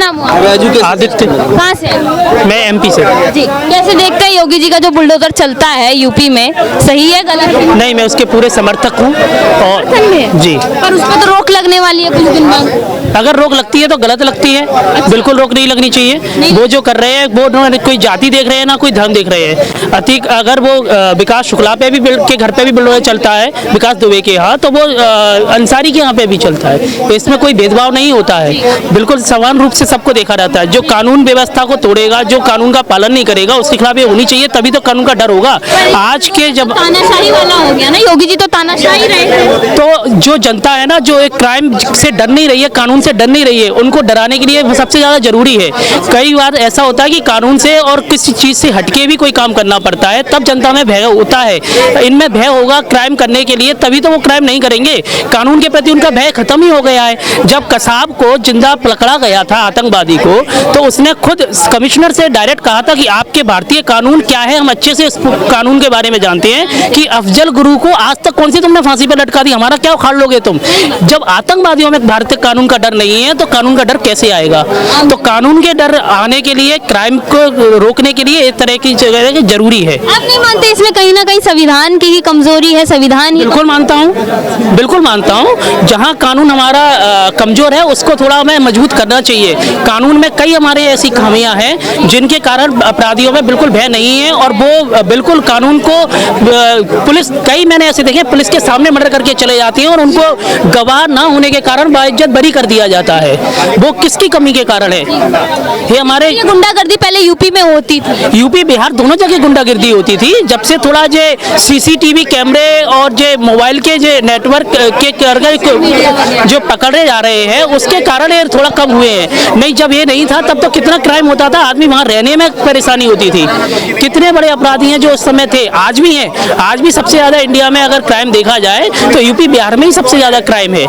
नाम हुआ? आदित्य। कहाँ से? मैं एमपी से। जी, कैसे देखते हैं योगी जी का जो बुलडोजर चलता है यूपी में, सही है गलत है? नहीं, मैं उसके पूरे समर्थक हूँ। और जी, पर उस पर तो रोक लगने वाली है कुछ दिन बाद। अगर रोक लगती है तो गलत लगती है, बिल्कुल रोक नहीं लगनी चाहिए। वो जो कर रहे हैं वो कोई जाति देख रहे हैं ना कोई धर्म देख रहे हैं। अगर वो विकास शुक्ला पे भी के घर पे भी बुलडोजर चलता है, विकास दुबे के यहाँ, तो वो अंसारी के यहाँ पे भी चलता है। इसमें कोई भेदभाव नहीं होता है, बिल्कुल समान रूप से सबको देखा रहता है। जो कानून व्यवस्था को तोड़ेगा, जो कानून का पालन नहीं करेगा, उसके खिलाफ ये होनी चाहिए, तभी तो कानून का डर होगा। आज के जब तानाशाही वाला हो गया ना, योगी जी तो तानाशाही रहे। तो जो जनता है ना, जो एक क्राइम से डर नहीं रही है, कानून से डर नहीं रही है, उनको डराने के लिए सबसे ज्यादा जरूरी है। कई बार ऐसा होता है कि कानून से और किसी चीज से हटके भी कोई काम करना पड़ता है, तब जनता में भय होता है। इनमें भय होगा क्राइम करने के लिए, तभी तो वो क्राइम नहीं करेंगे। कानून के प्रति उनका भय खत्म ही हो गया है। जब कसाब को जिंदा पकड़ा गया था, आतंकवादी को, तो उसने खुद कमिश्नर से डायरेक्ट कहा था कि आपके भारतीय कानून क्या है, हम अच्छे से इस कानून के बारे में जानते हैं कि अफजल गुरु को आज तक कौन सी तुमने फांसी पर लटका दी, हमारा क्या उखाड़ लोगे तुम। जब आतंकवादियों में भारतीय कानून का डर नहीं है तो कानून का डर कैसे आएगा। तो कानून के डर आने के लिए, क्राइम को रोकने के लिए इस तरह की जगह जरूरी है। आप नहीं मानते इसमें कहीं ना कहीं संविधान की ही कमजोरी है? संविधान ही बिल्कुल मानता हूँ, बिल्कुल मानता हूँ। जहाँ कानून हमारा कमजोर है उसको थोड़ा हमें मजबूत करना चाहिए। कानून में कई हमारे ऐसी खामियां हैं जिनके कारण अपराधियों में बिल्कुल भय नहीं है, और वो बिल्कुल कानून को पुलिस, कई मैंने ऐसे देखे पुलिस के सामने मर्डर करके चले जाती हैं और उनको गवाह ना होने के कारण बाइज्जत बरी कर दिया जाता है। वो किसकी कमी के कारण है? ये हमारे गुंडागर्दी पहले यूपी में होती थी, यूपी बिहार दोनों जगह गुंडागर्दी होती थी। जब से थोड़ा जे सीसीटीवी कैमरे और जे मोबाइल के जे नेटवर्क के जो पकड़े जा रहे हैं, उसके कारण ये थोड़ा कम हुए हैं। नहीं, जब ये नहीं था तब तो कितना क्राइम होता था, आदमी वहाँ रहने में परेशानी होती थी। कितने बड़े अपराधी हैं जो उस समय थे, आज भी हैं। आज भी सबसे ज्यादा इंडिया में अगर क्राइम देखा जाए तो यूपी बिहार में ही सबसे ज्यादा क्राइम है,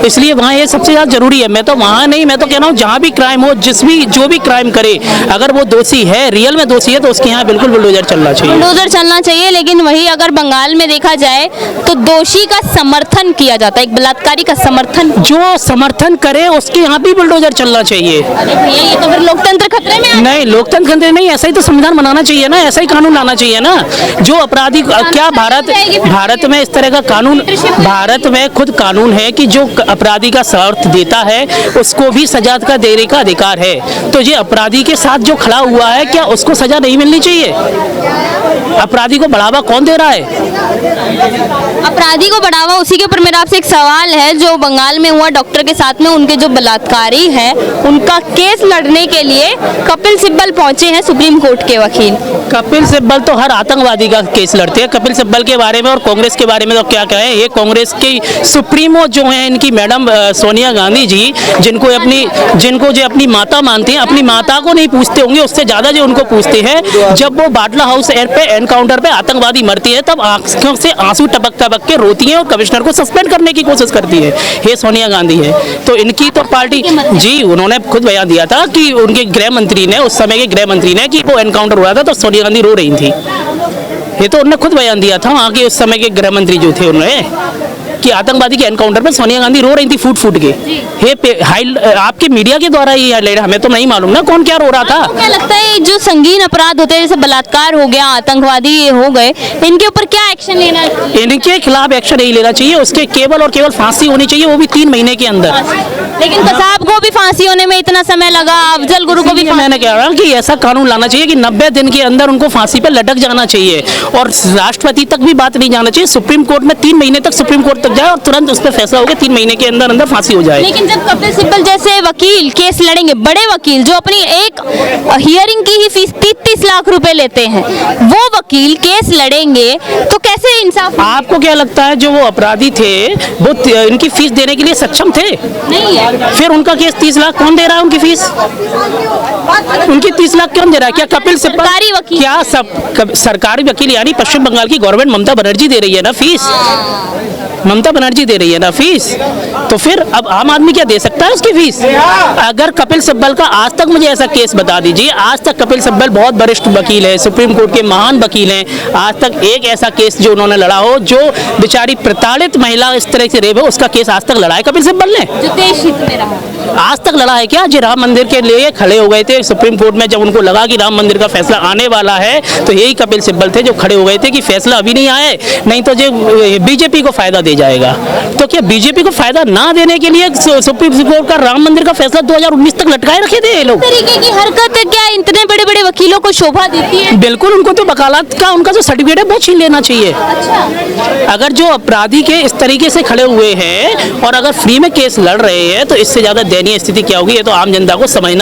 इसलिए वहाँ ये सबसे ज्यादा जरूरी है। मैं तो वहाँ नहीं, मैं तो कह रहा हूँ जहाँ भी क्राइम हो, जो भी क्राइम करे, अगर वो दोषी है, रियल में दोषी है, तो उसके यहाँ बिल्कुल बुलडोजर चलना चाहिए। बुलडोजर चलना चाहिए। लेकिन वही अगर बंगाल में देखा जाए तो दोषी का समर्थन किया जाता है, एक बलात्कारी का समर्थन। जो समर्थन करे उसके यहाँ भी बुलडोजर चलना चाहिए। अरे भैया, ये तो फिर लोकतंत्र खतरे में है। नहीं, लोकतंत्र खतरे नहीं, ऐसा ही तो संविधान बनाना चाहिए ना, ऐसा ही कानून लाना चाहिए ना। जो अपराधी, क्या भारत में इस तरह का कानून, भारत में खुद कानून है कि जो अपराधी का साथ देता है उसको भी सजा का देने का अधिकार है। तो ये अपराधी के साथ जो खड़ा हुआ है, क्या उसको सजा नहीं मिलनी चाहिए? अपराधी को बढ़ावा कौन दे रहा है? अपराधी को बढ़ावा, उसी के ऊपर मेरा आपसे एक सवाल है। जो बंगाल में हुआ डॉक्टर के साथ में, उनके जो बलात्कारी हैं, उनका केस लड़ने के लिए कपिल सिब्बल पहुंचे हैं सुप्रीम कोर्ट के वकील। कपिल सिब्बल तो हर आतंकवादी का केस लड़ते हैं। कपिल सिब्बल के बारे में और कांग्रेस के बारे में तो क्या कहें। ये कांग्रेस की सुप्रीमो जो है, इनकी मैडम सोनिया गांधी जी, जिनको जो अपनी माता मानते हैं, अपनी माता को नहीं पूछते होंगे, उससे ज्यादा जो उनको पूछते हैं। जब वो बाटला हाउस एनकाउंटर पे आतंकवादी मरती है, तब आंखों से आंसू टपक टपक के रोती हैं और कमिश्नर को सस्पेंड करने की कोशिश करती है। ये सोनिया गांधी है। तो इनकी तो पार्टी जी, उन्होंने खुद बयान दिया था कि उनके गृह मंत्री ने, उस समय के गृह मंत्री ने, कि वो एनकाउंटर हुआ था तो सोनिया गांधी रो रही थी। ये तो उन्होंने खुद बयान दिया था, वहाँ के उस समय के गृह मंत्री जो थे, उन्होंने, कि आतंकवादी के एनकाउंटर में सोनिया गांधी रो रही थी फूट फूट के। आपके मीडिया के द्वारा ये ले रहा, हमें तो नहीं मालूम ना कौन क्या रो रहा था। क्या लगता है जो संगीन अपराध होते हैं, जैसे बलात्कार हो गया, आतंकवादी ये हो गए, इनके ऊपर क्या एक्शन लेना चाहिए? इनके खिलाफ एक्शन नहीं लेना चाहिए, उसके केवल और केवल फांसी होनी चाहिए, वो भी 3 महीने के अंदर। लेकिन कसाब को भी फांसी होने में इतना समय लगा, अफजल गुरु को भी। मैंने कह रहा हूँ कि ऐसा कानून लाना चाहिए कि 90 दिन के अंदर उनको फांसी पर लटक जाना चाहिए, और राष्ट्रपति तक भी बात नहीं जाना चाहिए। सुप्रीम कोर्ट में 3 महीने तक सुप्रीम कोर्ट तक जाए और तुरंत उस पर फैसला हो गया, 3 महीने के अंदर अंदर फांसी हो जाए। लेकिन जब कपिल सिब्बल जैसे वकील केस लड़ेंगे, बड़े वकील जो अपनी एक हियरिंग की ही फीस 30 लाख रुपए लेते हैं, वो वकील केस लड़ेंगे तो कैसे इंसाफ? आपको क्या लगता है जो वो अपराधी थे वो इनकी फीस देने के लिए सक्षम थे? नहीं है। फिर उनका केस 30 लाख कौन दे रहा है? उनकी फीस, उनकी 30 लाख कौन दे रहा है? क्या कपिल सिब्बल, सरकारी वकील, क्या सब सरकारी वकील यानी पश्चिम बंगाल की गवर्नमेंट ममता बनर्जी दे रही है ना फीस? ममता बनर्जी दे रही है ना फीस, तो फिर अब आम आदमी क्या दे सकता है उसकी फीस? अगर कपिल सिब्बल का आज तक मुझे ऐसा केस बता दीजिए, आज तक कपिल सिब्बल बहुत वरिष्ठ वकील है, सुप्रीम कोर्ट के महान वकील हैं, आज तक एक ऐसा केस जो उन्होंने लड़ा हो, जो बेचारी प्रताड़ित महिला इस तरह से रेप है, उसका केस आज तक लड़ा है कपिल सिब्बल ने? जो देश हित में रहा, आज तक लड़ा है क्या? जो राम मंदिर के लिए खड़े हो गए थे सुप्रीम कोर्ट में, जब उनको लगा कि राम मंदिर का फैसला आने वाला है, तो यही कपिल सिब्बल थे जो खड़े हो गए थे कि फैसला अभी नहीं आए, नहीं तो जो बीजेपी को फायदा दे जाएगा। तो क्या बीजेपी को फायदा ना देने के लिए सुप्रीम कोर्ट का राम मंदिर का फैसला 2019 तक लटकाए रखे थे ये लोग? तरीके की हरकत क्या इतने बड़े बड़े वकीलों को शोभा देती है? बिल्कुल, उनको तो वकालत का उनका जो सर्टिफिकेट है वो छीन लेना चाहिए। अच्छा, अगर जो अपराधी के इस तरीके से खड़े हुए हैं और अगर फ्री में केस लड़ रहे हैं, तो इससे ज्यादा दयनीय स्थिति क्या होगी, ये तो आम जनता को समझना